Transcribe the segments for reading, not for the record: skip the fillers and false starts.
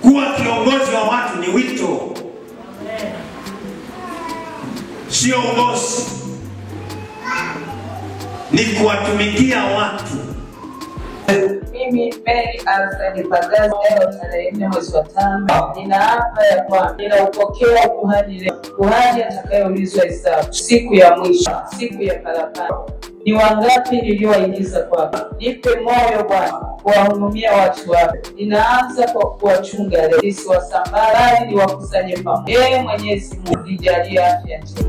Kuwa kiongozi wa watu ni wito, sio uongozi. Ni kuwatumikia watu. Mimi Mary Alfred Pagazi leo tarehe 4 mwezi wa 5 ninaapa ya kwamba ninaupokea ukuhani leo. Kuhani atakayeulizwa hesabu siku ya mwisho, siku ya karakana. Ni wangapi niliowaingiza kwako? Nipe moyo Bwana kuwahudumia watu wako. Ninaanza kwa kuwachunga leo, nisiwasambaze, niwakusanye pamoja. Mwenyezi Mungu nijalie afya njema.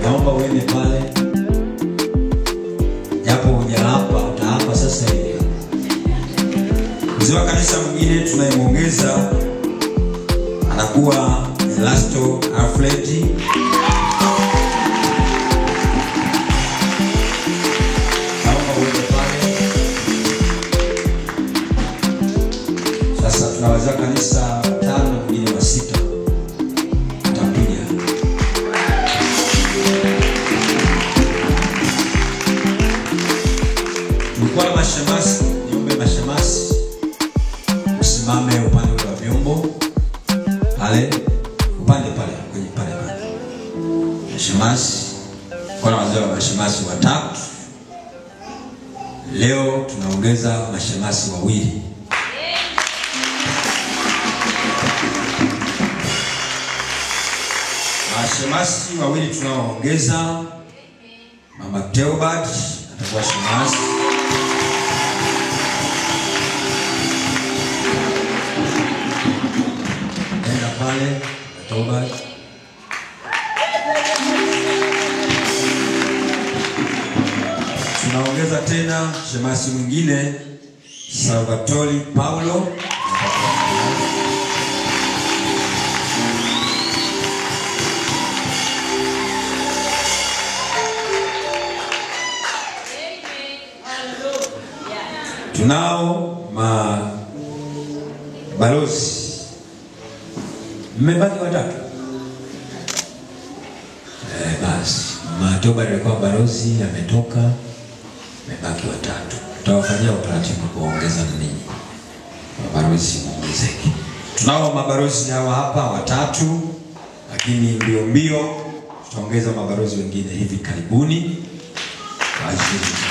Naomba uende pale. Japo hujaapa, utaapa sasa hivi. Mzee wa kanisa mwingine tunayemuongeza anakuwa Elasto Alfred. Naomba uende pale. Sasa tunaweza kanisa 5 mwingine wa 6. Kwa mashemasi, niombe mashemasi usimame upande wa vyombo pale, upande pale kwenye pale. Mashemasi, kwa wazee wa mashemasi 3. Leo tunaongeza mashemasi 2. Mashemasi 2 tunaoongeza, Mama Theobald atakuwa shemasi. Pale Toba. Tunaongeza tena shemasi mwingine Salvatore Paulo. Tunao balozi. Mmebaki 3. Basi Matoba alikuwa balozi ametoka, mmebaki 3. Tutawafanyia utaratibu kuongeza nini? Mabalozi muongezeke. Tunao mabalozi hawa hapa 3, lakini mbio tutaongeza mabalozi wengine hivi karibuni kwa ajili ya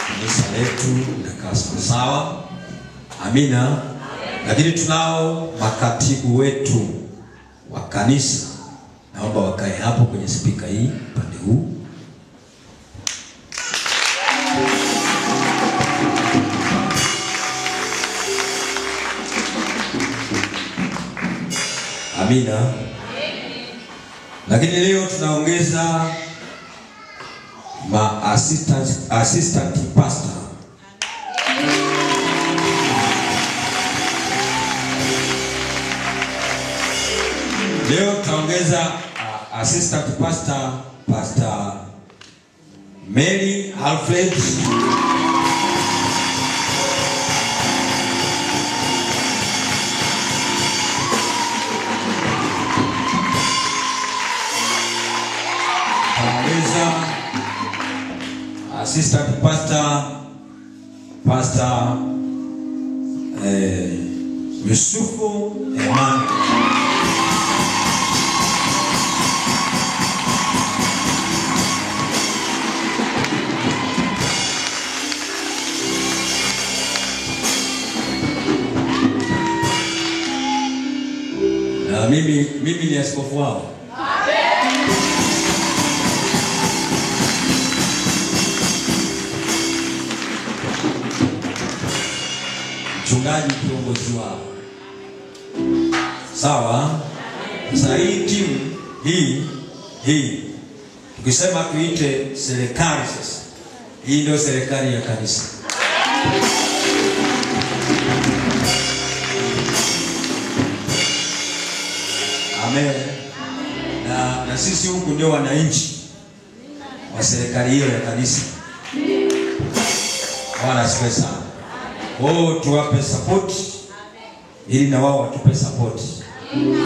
kanisa letu na sawa. Amina. Lakini tunao makatibu wetu wa kanisa. Naomba wakae hapo kwenye spika hii pande huu. Amina. Lakini leo tunaongeza assistant pastor. Leo tutaongeza assistant pastor, Pastor Mary Alfred. Tutaongeza assistant pastor, Pastor Yusufu Emmanuel. Na mimi ni askofu wao. Mchungaji kiongozi wao. Sawa? Sasa hii timu hii tukisema tuite serikali sasa. Hii ndio serikali ya kanisa. Amen. Na sisi huku ndio wananchi wa serikali hiyo ya kanisa. Bwana asifiwe sana. Wao tuwape support ili na wao watupe support.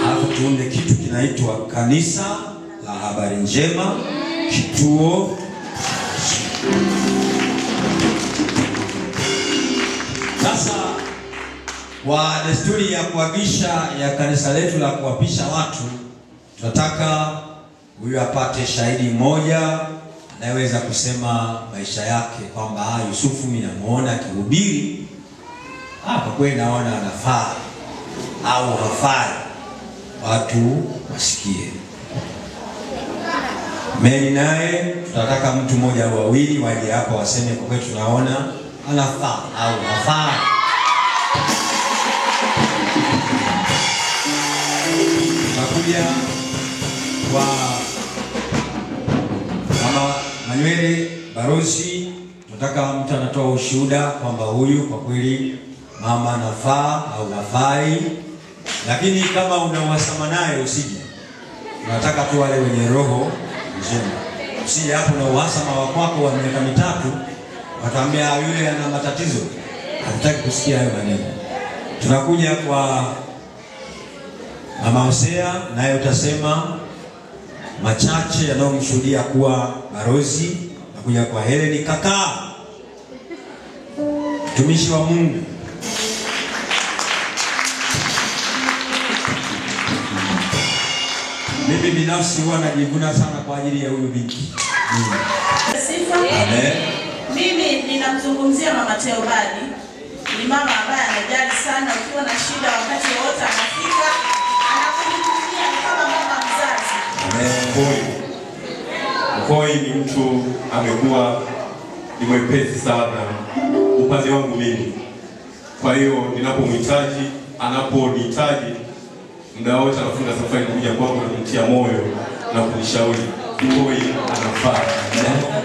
Alafu tuunde kitu kinaitwa Kanisa la Habari Njema Kituo. Sasa kwa desturi ya kuagisha ya kanisa letu la kuwapisha watu, tunataka huyu apate shahidi mmoja anayeweza kusema maisha yake kwamba Yusufu mimi namuona akihubiri, kwa kweli naona anafaa au hafai, watu wasikie. Mimi naye tunataka mtu mmoja au wawili waje hapa waseme kwa kweli tunaona anafaa au hafai. Tunakuja kwa Mama Manywele Barosi, tunataka mtu anatoa ushuhuda kwamba huyu kwa kweli mama anafaa au hafai. Lakini kama unawasama naye usije. Tunataka tu wale wenye roho njema. Usije hapo na uhasama wa kwako wa miaka mitatu, wataambia yule ana matatizo. Hatutaki kusikia hayo maneno. Tunakuja kwa Mama Hosea, naye utasema machache yanayomshuhudia kuwa barozi. Nakuja kwa Helen kaka, mtumishi wa Mungu. Mimi binafsi huwa najivuna sana kwa ajili ya huyu binti. Sifa. Amen. Mimi ninamzungumzia Mama Theobald. Ni mama ambaye anajali sana, ukiwa na shida wakati wote anafika, anakuhudumia kama mama mzazi. Amen. Koi ni mtu amekuwa ni mwepesi sana upande wangu mimi. Kwa hiyo ninapomhitaji, anaponihitaji, muda wote anafunga safari kuja kwangu na kunitia moyo na kunishauri. Koi anafaa.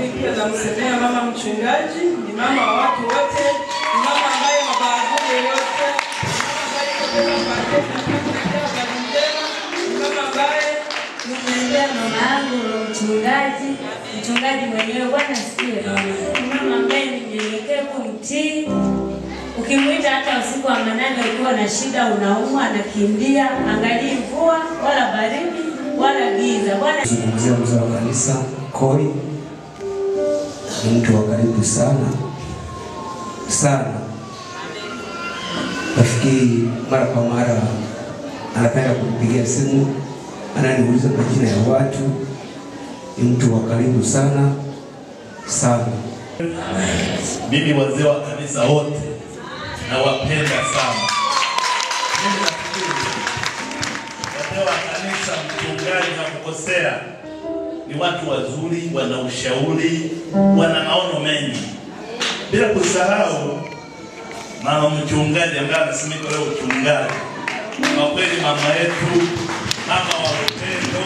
Mimi pia namsemea mama mchungaji, ni mama wa watu wote, ni mama ambaye mababu yote, Nimemwendea mama yangu mchungaji mwenyewe. Bwana asifiwe. Mama ambaye ni mnyenyekevu, mtii. Ukimwita hata usiku wa manane ukiwa na shida, unaumwa, anakimbia, angalii mvua wala baridi wala giza. Bwana zungumzia mzee wa kanisa Koi, ni mtu wa karibu sana sana. Nafikiri mara kwa mara anapenda kunipigia simu, ananiuliza majina ya watu. Ni mtu wa karibu sana sana. Mimi wazee wa kanisa wote nawapenda sana. Mimi nafikiri wazee wa kanisa, mchungaji na kukosea, ni watu wazuri, wana ushauri, wana maono mengi. Bila kusahau mama mchungaji ambaye anasimika leo uchungaji. Kwa kweli mama yetu, mama wa upendo,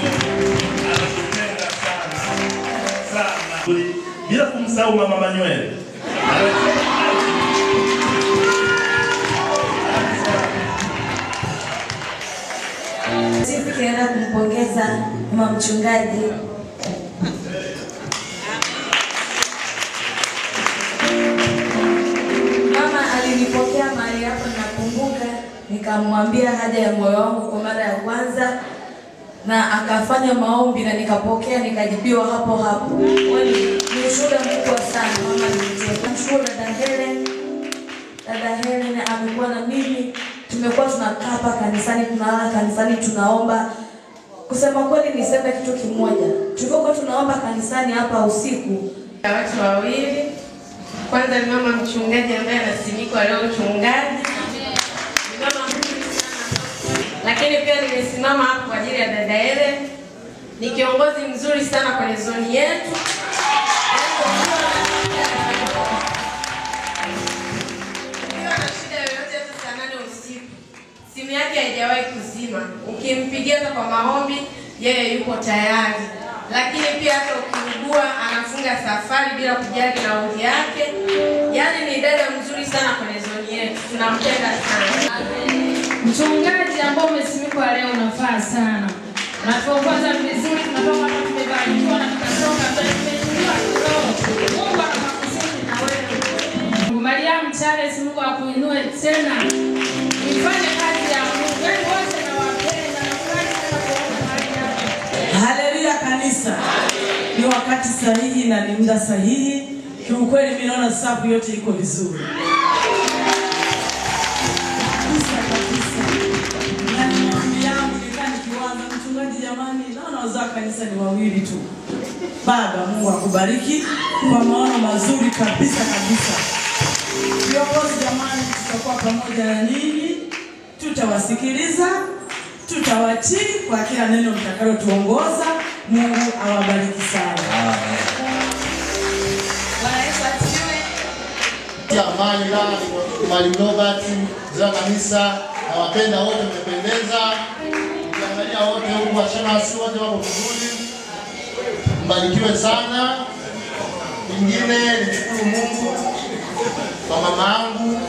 anatupenda sana sana. Bila kumsahau mama Manywele. Tukienda kumpongeza mama mchungaji. Mama alinipokea mahali hapo, nakumbuka, nikamwambia haja ya moyo wangu kwa mara ya kwanza, na akafanya maombi na nikapokea, nikajibiwa hapo hapo. Ni ushuhuda mkubwa sana mama alinitia. Namshukuru dada Helen amekuwa na mimi. Tumekuwa tunakaa hapa kanisani, tunalala kanisani, tunaomba. Kusema kweli niseme kitu kimoja. Tulikuwa tunaomba kanisani hapa usiku. Watu wawili. Kwanza ni mama mchungaji ambaye anasimikwa leo mchungaji. Ni mama mzuri sana. Lakini pia nimesimama hapo kwa ajili ya dada Ele. Ni kiongozi mzuri sana kwenye zoni yetu. Ukiwa na shida yoyote hata saa 8 usiku, simu yake haijawahi kuzima. Ukimpigia kwa maombi, yeye yupo tayari. Lakini pia hata ukiugua anafunga safari bila kujali nauli yake. Yaani ni dada mzuri sana kwenye zoni yetu. Tunampenda sana. Mchungaji ambao umesimikwa leo unafaa sana. Unatuongoza vizuri, tunatoka hapa tumebarikiwa na tukatoka mbele tumeinuliwa kiroho. Mungu anakusifu na wewe. Mariam Charles, Mungu akuinue tena. Ifanye kazi ya Mungu. Wewe wote nawapenda na furahi sana kuona mahali hapa. Haleluya kanisa. Ni wakati sahihi na ni muda sahihi. Kiukweli mimi naona safu yote iko vizuri. Mchungaji jamani, naona wazao kanisa ni wawili tu. Baba, Mungu akubariki kwa maono mazuri kabisa. Viongozi jamani, tutakuwa pamoja na ninyi, tutawasikiliza, tutawatii kwa kila neno mtakalotuongoza. Mungu awabariki sana. Bwana Yesu asifiwe. Amani na Mwalimu Robert, mzee kanisa, na wapenda wote, mmependeza. Ukiangalia wote huku washemasi wote wako vizuri. Mbarikiwe sana. Ingine nishukuru Mungu kwa mama yangu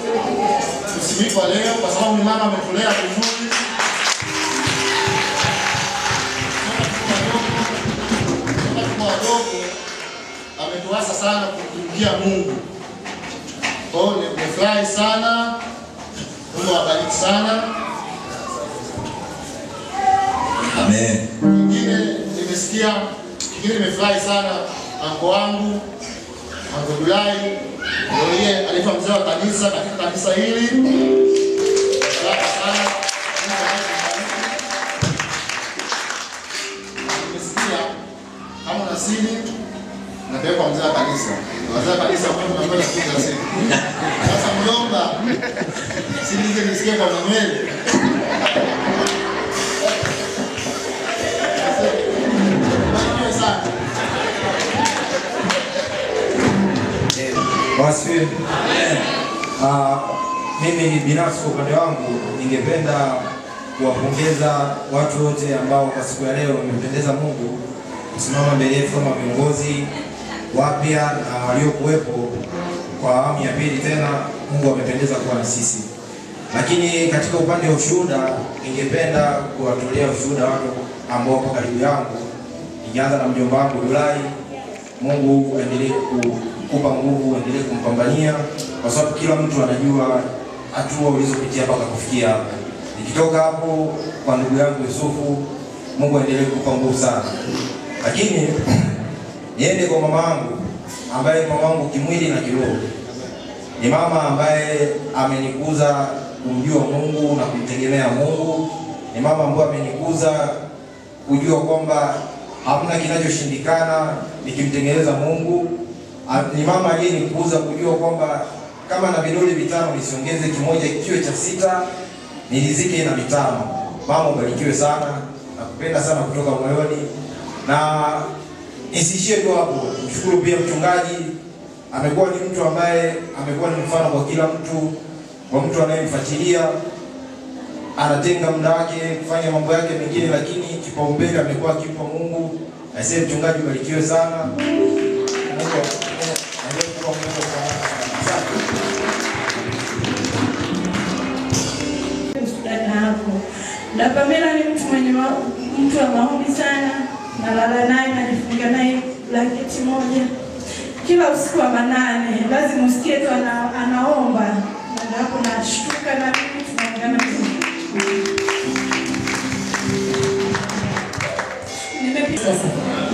kusimikwa leo, kwa sababu ni mama ametulea vizuri. Kwa wadogo ametuasa sana kumtumikia Mungu. Kwa hiyo nimefurahi sana. Mungu awabariki sana. Amen. Kingine nimefurahi sana anko wangu, Anko Dulai, ndio yeye alifa mzee wa kanisa katika kanisa hili. Asante sana. Nimesikia kama na siri na kwa mzee wa kanisa. Mzee wa kanisa kwa tunapenda kuja siri. Sasa mjomba, siri nisikie kwa Manuel. Wasifiwe. Mimi binafsi kwa upande wangu ningependa kuwapongeza watu wote ambao kwa siku ya leo wamempendeza Mungu kusimama mbele yetu kama viongozi wapya na waliokuwepo kwa awamu ya pili tena. Mungu amependeza kuwa na sisi. Lakini katika upande wa ushuhuda ningependa kuwatolea ushuhuda watu ambao wako karibu yangu. Nikianza na mjomba wangu Dulai. Mungu aendelee kukupa nguvu, aendelee kumpambania kwa sababu kila mtu anajua hatua ulizopitia mpaka kufikia hapa. Nikitoka hapo kwa ndugu yangu Yusufu, Mungu aendelee kukupa nguvu sana. Lakini niende kwa mama yangu ambaye mama wangu kimwili na kiroho. Ni mama ambaye amenikuza kumjua Mungu na kumtegemea Mungu. Ni mama ambaye amenikuza kujua kwamba hamna kinachoshindikana nikimtengeneza Mungu. Ni mama aliyenikuza kujua kwamba kama na vidole vitano nisiongeze kimoja kiwe cha 6, nilizike na 5. Mama ubarikiwe sana, nakupenda sana kutoka moyoni. Na nisishie tu hapo. Mshukuru pia mchungaji, amekuwa ni mtu ambaye amekuwa ni mfano kwa kila mtu, kwa mtu anayemfuatilia. Anatenga muda wake kufanya mambo yake mengine, lakini kipaumbele amekuwa akipa Mungu. Na sasa mchungaji ubarikiwe sana. Mungu Pamela ni mtu wa maombi sana. Nalala naye, najifunga naye blanketi moja. Kila usiku wa manane lazima usikie tu anaomba. Na hapo nashtuka na mimi tunaungana vizuri.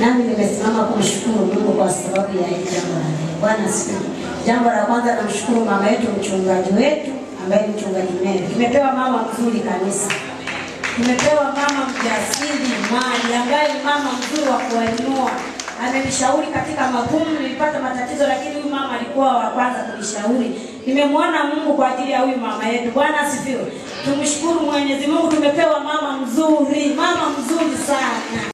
Nami nimesimama kumshukuru Mungu kwa sababu ya hili jambo la leo. Bwana asifiwe. Jambo la kwanza namshukuru mama yetu, mchungaji wetu ambaye ni mchungaji Mary. Tumepewa mama mzuri kanisa. Tumepewa mama mjasiri mali ambaye ni mama mzuri wa kuwainua. Amenishauri katika magumu, nilipata matatizo lakini huyu mama alikuwa wa kwanza kunishauri. Nimemwona Mungu kwa ajili ya huyu mama yetu. Bwana asifiwe. Tumshukuru Mwenyezi Mungu, tumepewa mama mzuri.